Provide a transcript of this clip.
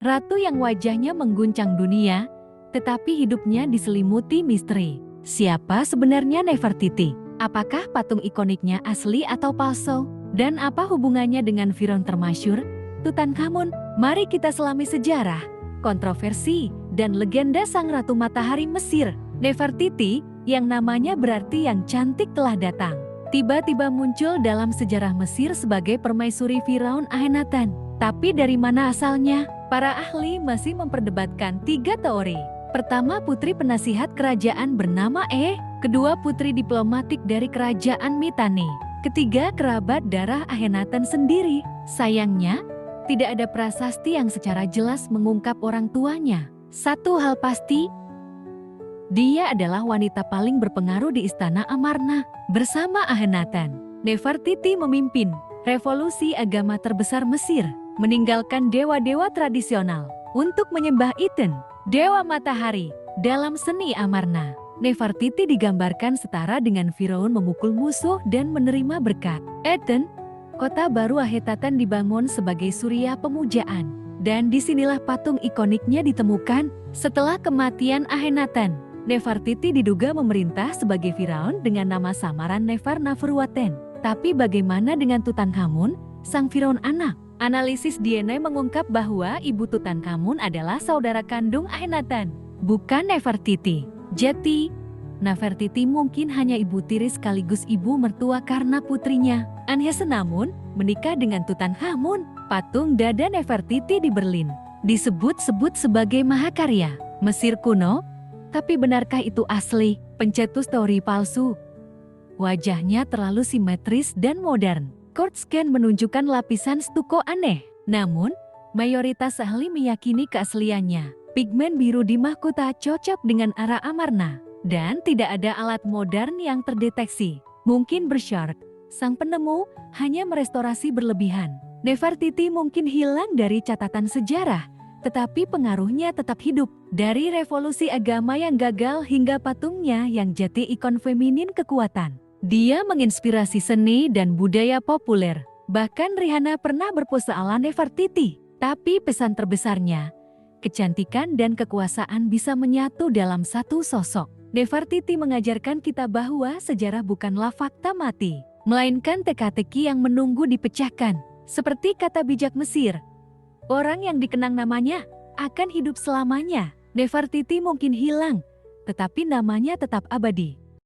Ratu yang wajahnya mengguncang dunia, tetapi hidupnya diselimuti misteri. Siapa sebenarnya Nefertiti? Apakah patung ikoniknya asli atau palsu? Dan apa hubungannya dengan Firaun termasyhur, Tutankhamun? Mari kita selami sejarah, kontroversi, dan legenda sang Ratu Matahari Mesir. Nefertiti, yang namanya berarti yang cantik telah datang, tiba-tiba muncul dalam sejarah Mesir sebagai permaisuri Firaun Akhenaten. Tapi dari mana asalnya? Para ahli masih memperdebatkan 3 teori. Pertama, putri penasihat kerajaan bernama kedua, putri diplomatik dari kerajaan Mitanni, ketiga, kerabat darah Akhenaten sendiri. Sayangnya, tidak ada prasasti yang secara jelas mengungkap orang tuanya. Satu hal pasti, dia adalah wanita paling berpengaruh di istana Amarna. Bersama Akhenaten, Nefertiti memimpin revolusi agama terbesar Mesir, meninggalkan dewa-dewa tradisional untuk menyembah Iten, dewa matahari. Dalam seni Amarna, Nefertiti digambarkan setara dengan Firaun memukul musuh dan menerima berkat. Eten, kota baru Akhenaten, dibangun sebagai surya pemujaan. Dan disinilah patung ikoniknya ditemukan. Setelah kematian Akhenaten, Nefertiti diduga memerintah sebagai Firaun dengan nama samaran Nefer-Neferuaten. Tapi bagaimana dengan Tutankhamun, sang Firaun anak? Analisis DNA mengungkap bahwa ibu Tutankhamun adalah saudara kandung Akhenaten, bukan Nefertiti. Jadi, Nefertiti mungkin hanya ibu tiri sekaligus ibu mertua karena putrinya, Anhesenamun, menikah dengan Tutankhamun. Patung dada Nefertiti di Berlin disebut-sebut sebagai mahakarya Mesir kuno. Tapi benarkah itu asli? Pencetus teori palsu. Wajahnya terlalu simetris dan modern. Court scan menunjukkan lapisan stuko aneh. Namun, mayoritas ahli meyakini keasliannya. Pigmen biru di mahkota cocok dengan arah Amarna. Dan tidak ada alat modern yang terdeteksi. Mungkin Burchard, sang penemu, hanya merestorasi berlebihan. Nefertiti mungkin hilang dari catatan sejarah, tetapi pengaruhnya tetap hidup. Dari revolusi agama yang gagal hingga patungnya yang jadi ikon feminin kekuatan. Dia menginspirasi seni dan budaya populer. Bahkan Rihanna pernah berpose ala Nefertiti. Tapi pesan terbesarnya, kecantikan dan kekuasaan bisa menyatu dalam satu sosok. Nefertiti mengajarkan kita bahwa sejarah bukanlah fakta mati, melainkan teka-teki yang menunggu dipecahkan. Seperti kata bijak Mesir, orang yang dikenang namanya akan hidup selamanya. Nefertiti mungkin hilang, tetapi namanya tetap abadi.